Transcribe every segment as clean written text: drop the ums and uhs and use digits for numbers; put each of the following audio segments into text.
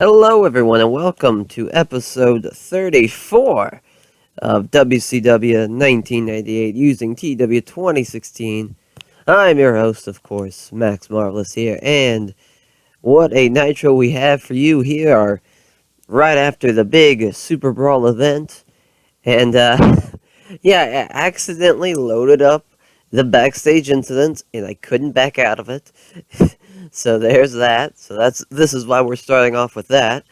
Hello, everyone, and welcome to episode 34 of WCW 1998 using TEW 2016. I'm your host, of course, Max Marvelous here, and what a Nitro we have for you here are right after the big Superbrawl event. And, yeah, I accidentally loaded up the backstage incident, and I couldn't back out of it. So there's that. So this is why we're starting off with that.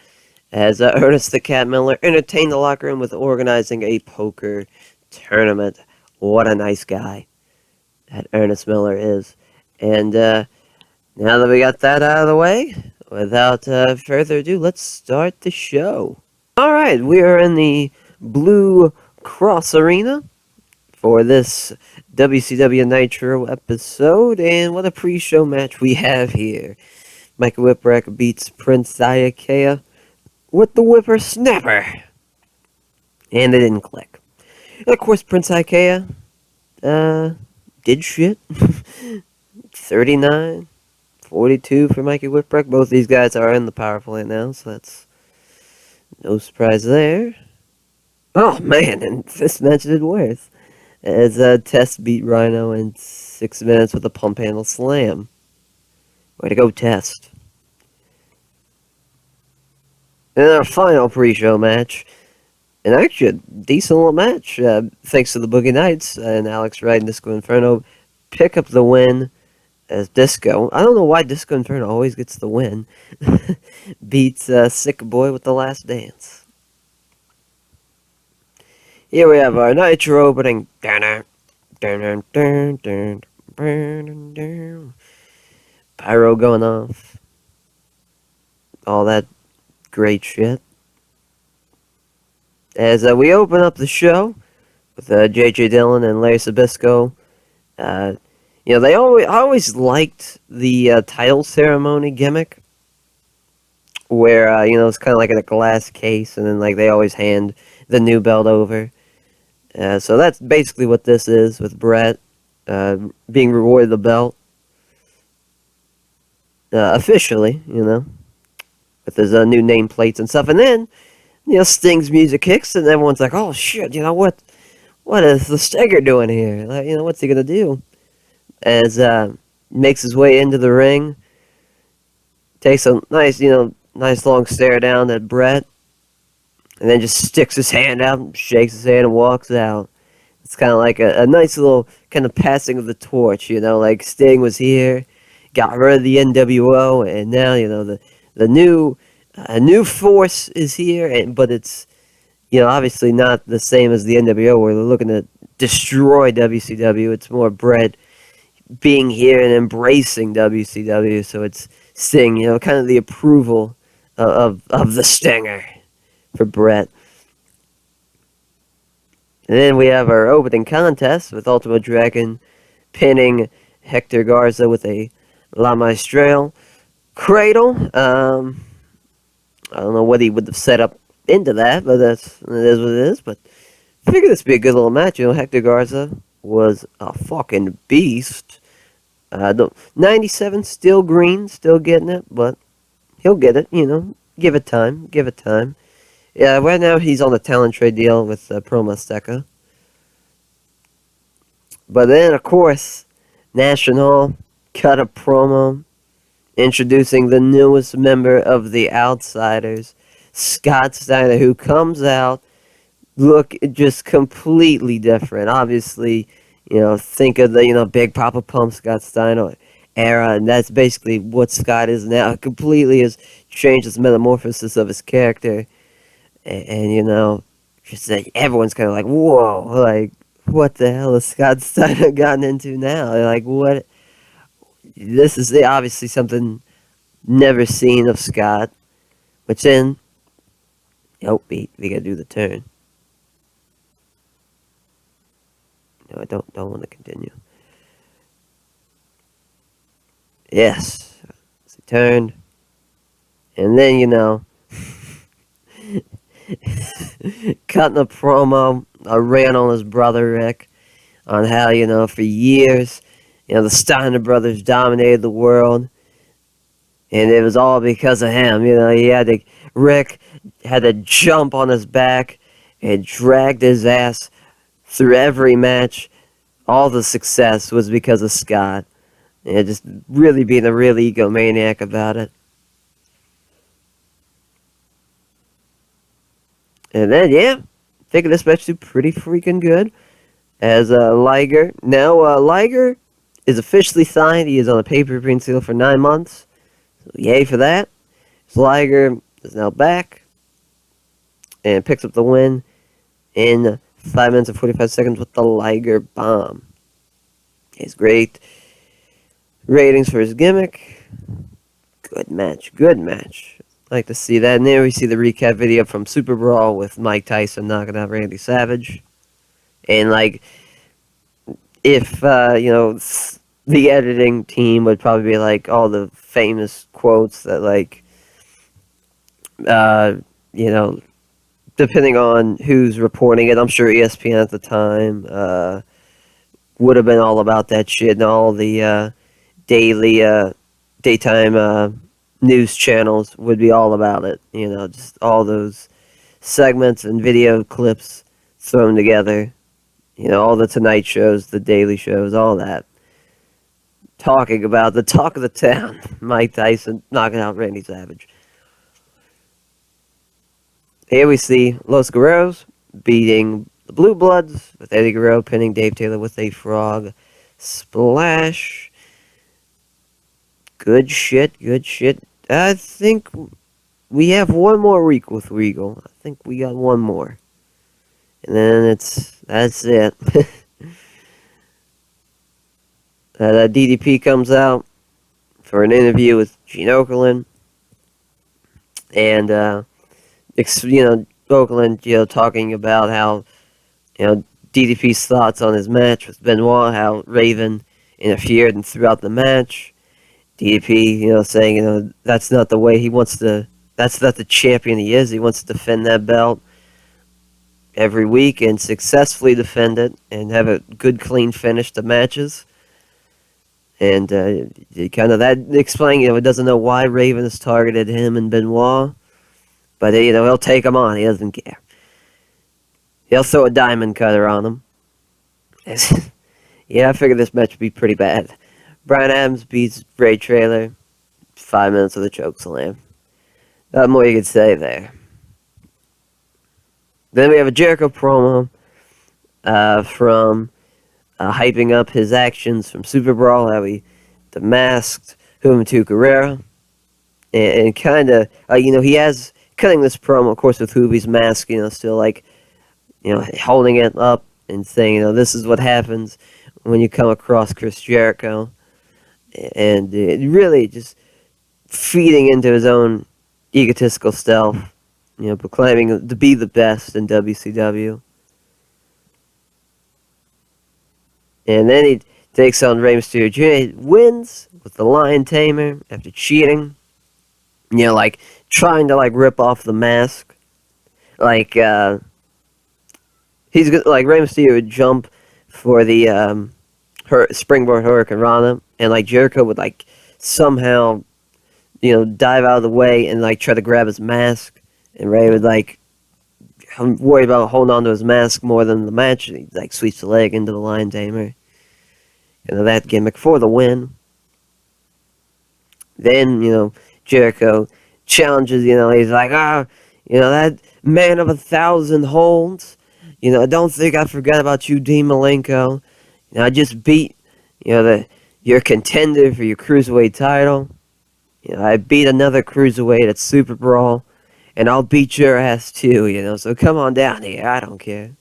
As Ernest the Cat Miller entertained the locker room with organizing a poker tournament. What a nice guy that Ernest Miller is. And now that we got that out of the way, without further ado, let's start the show. Alright, we are in the Blue Cross Arena for this WCW Nitro episode, and what a pre-show match we have here. Michael Whipwreck beats Prince Iakea with the whippersnapper. And it didn't click. And of course, Prince Ikea, did shit. 39, 42 for Mikey Whipwreck. Both these guys are in the power plant now, so that's no surprise there. Oh, man, and this match did worse. As Test beat Rhino in 6 minutes with a pump handle slam. Way to go, Test. And our final pre-show match, and actually a decent little match, thanks to the Boogie Nights and Alex Wright and Disco Inferno, pick up the win as Disco. I don't know why Disco Inferno always gets the win. Beats Sick Boy with the last dance. Here we have our Nitro opening. Pyro going off. All that great shit. As we open up the show with J.J. Dillon and Larry Sabisco. I always liked the title ceremony gimmick, where it's kind of like in a glass case, and then they always hand the new belt over. So that's basically what this is, with Brett being rewarded the belt officially, with his new nameplates and stuff. And then, Sting's music hits, and everyone's like, oh shit, what is the Stinger doing here? What's he gonna do? As makes his way into the ring, takes a nice long stare down at Brett, and then just sticks his hand out, shakes his hand, and walks out. It's kind of like a nice little kind of passing of the torch, like Sting was here, got rid of the NWO, and now, the new force is here, but it's, obviously not the same as the NWO, where they're looking to destroy WCW. It's more Brett being here and embracing WCW, so it's Sting, kind of the approval of the Stinger for Brett. And then we have our opening contest with Ultimo Dragon pinning Hector Garza with a La Maestral cradle. I don't know what he would have set up into that, but it is what it is. But I figured this would be a good little match. Hector Garza was a fucking beast. 97, still green, still getting it, but he'll get it, Give it time, give it time. Yeah, right now he's on a talent trade deal with Pro Azteca. But then, of course, National cut a promo introducing the newest member of the Outsiders, Scott Steiner, who comes out, look just completely different. Obviously, think of the, Big Papa Pump Scott Steiner era, and that's basically what Scott is now. It completely has changed his metamorphosis of his character. And just like everyone's kind of like, whoa, like, what the hell has Scott Steiner gotten into now? Like, what? This is obviously something never seen of Scott. Which then, we gotta do the turn. No, I don't want to continue. Yes, so he turned, and then cutting a promo, I ran on his brother Rick on how for years. The Steiner brothers dominated the world, and it was all because of him. He had to Rick had to jump on his back and dragged his ass through every match. All the success was because of Scott. And just really being a real egomaniac about it. And then, yeah, thinking this match did pretty freaking good. As Liger. Now, Liger is officially signed. He is on a pay-per-view deal for 9 months. So, yay for that. So Liger is now back and picks up the win in 5 minutes and 45 seconds with the Liger Bomb. It's great ratings for his gimmick. Good match. Good match. Like to see that. And there we see the recap video from Superbrawl with Mike Tyson knocking out Randy Savage. And, like, if, the editing team would probably be, like, all the famous quotes that, like, depending on who's reporting it, I'm sure ESPN at the time would have been all about that shit, and all the daytime news channels would be all about it. Just all those segments and video clips thrown together. All the Tonight shows, the daily shows, all that. Talking about the talk of the town, Mike Tyson knocking out Randy Savage. Here we see Los Guerreros beating the Blue Bloods, with Eddie Guerrero pinning Dave Taylor with a frog splash. Good shit, good shit. I think we have one more week with Regal. I think we got one more. And then that's it. DDP comes out for an interview with Gene Okerlund. And, Okerlund, talking about how, DDP's thoughts on his match with Benoit, how Raven interfered and throughout the match. DDP, saying, that's not the way he wants to, that's not the champion he is. He wants to defend that belt every week and successfully defend it and have a good, clean finish to matches. And kind of that explaining, he doesn't know why Raven has targeted him and Benoit, but he'll take him on. He doesn't care. He'll throw a diamond cutter on him. Yeah, I figured this match would be pretty bad. Brian Adams beats Ray Traylor. 5 minutes of the choke slam. Not more you could say there. Then we have a Jericho promo from hyping up his actions from Superbrawl, how he demasked Juventud Guerrero. And kind of, he has, cutting this promo, of course, with Juvi's mask, still like, holding it up and saying, this is what happens when you come across Chris Jericho. And really just feeding into his own egotistical self. Proclaiming to be the best in WCW. And then he takes on Rey Mysterio Jr. He wins with the Lion Tamer after cheating. Trying to, rip off the mask. He's like, Rey Mysterio would jump for the springboard Hurricane Rana. And, Jericho would, somehow, dive out of the way and, try to grab his mask. And Ray would, worry about holding on to his mask more than the match. He, sweeps the leg into the Lion Tamer. That gimmick for the win. Then, Jericho challenges, he's like, that man of 1,000 holds. I don't think I forgot about you, Dean Malenko. I just beat, your contender for your Cruiserweight title. I beat another Cruiserweight at Superbrawl. And I'll beat your ass too, so come on down here, I don't care.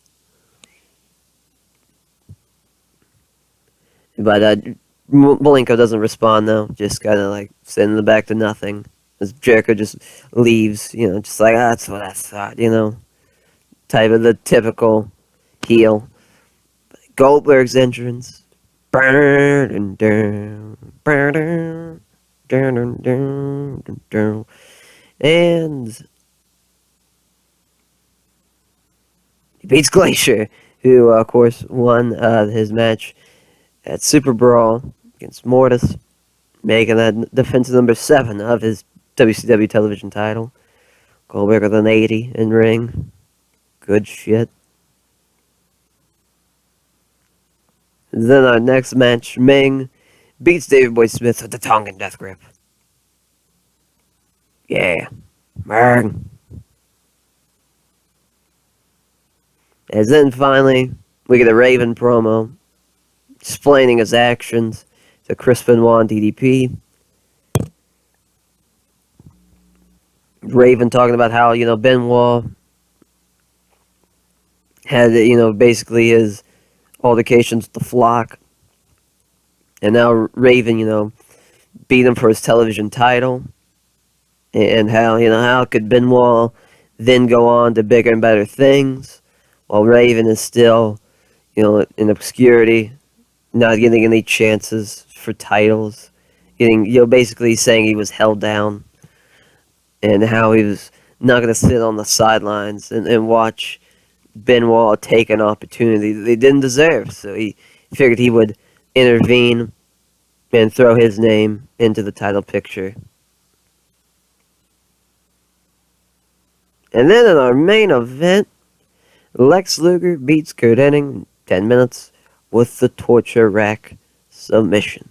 But Malenko doesn't respond though, just kind of sending it back to nothing. As Jericho just leaves, just that's what I thought, type of the typical heel. Goldberg's entrance. And he beats Glacier, who, of course, won his match at Superbrawl against Mortis, making that defense number 7 of his WCW television title. Of Goldberg with an 80 in ring. Good shit. Then our next match, Ming beats Davey Boy Smith with the Tongan Death Grip. Yeah. Ming. And then finally, we get a Raven promo explaining his actions to Chris Benoit and DDP. Raven talking about how, Benoit had, basically his altercations with the Flock. And now Raven, beat him for his television title. And how could Benoit then go on to bigger and better things while Raven is still, in obscurity, not getting any chances for titles. Getting, basically saying he was held down. And how he was not going to sit on the sidelines and watch Benoit take an opportunity they didn't deserve. So he figured he would intervene and throw his name into the title picture. And then in our main event, Lex Luger beats Kurt Hennig in 10 minutes with the torture rack submission.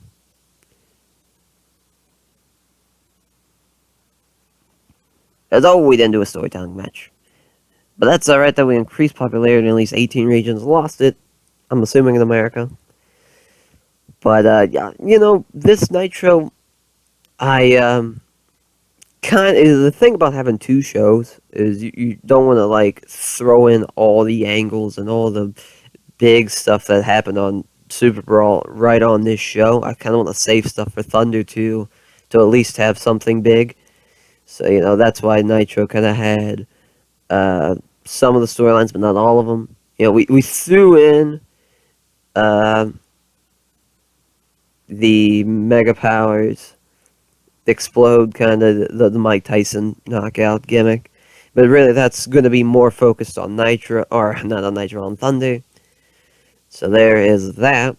As though we didn't do a storytelling match. But that's alright that we increased popularity in at least 18 regions. Lost it, I'm assuming, in America. But, yeah, this Nitro, the thing about having two shows is you don't want to, throw in all the angles and all the big stuff that happened on Superbrawl right on this show. I kind of want to save stuff for Thunder, to at least have something big. So, that's why Nitro kind of had some of the storylines, but not all of them. We threw in the Mega Powers Explode, kind of the Mike Tyson knockout gimmick. But really, that's going to be more focused on Nitro, or not on Nitro, on Thunder. So there is that.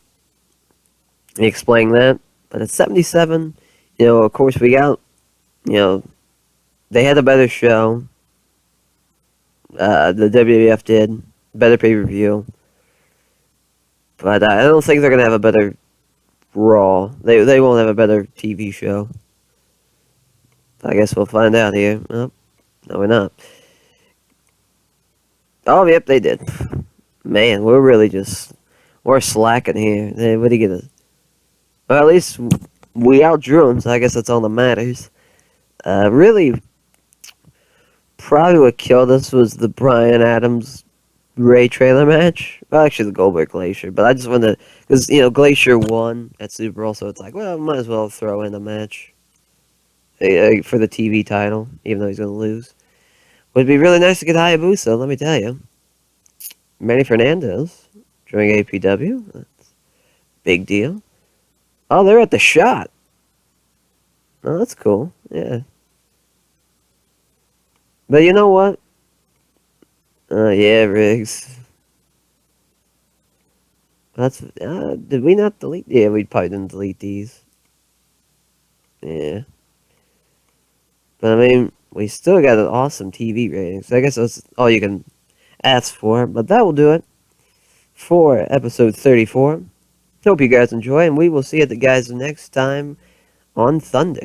Explaining that. But at 77, of course, we got, they had a better show. The WWF did. Better pay-per-view. But I don't think they're going to have a better Raw. They won't have a better TV show. I guess we'll find out here. Oh, no, we're not. Oh, yep, they did. Man, we're slacking here. What do you get? Well, at least we outdrew them, so I guess that's all that matters. Really, probably what killed us was the Bryan Adams Ray trailer match. Well, actually, the Goldberg Glacier. But I just wanted to, because, Glacier won at Super Bowl, so it's like, well, might as well throw in a match for the TV title, even though he's going to lose. Would be really nice to get Hayabusa, let me tell you. Manny Fernandez during APW. That's a big deal. Oh, they're at the shot. Oh, that's cool. Yeah. But you know what? Yeah, Riggs. That's did we not delete? Yeah, we probably didn't delete these. Yeah. But I mean, we still got an awesome TV rating. So I guess that's all you can ask for. But that will do it for episode 34. Hope you guys enjoy, and we will see you guys next time on Thunder.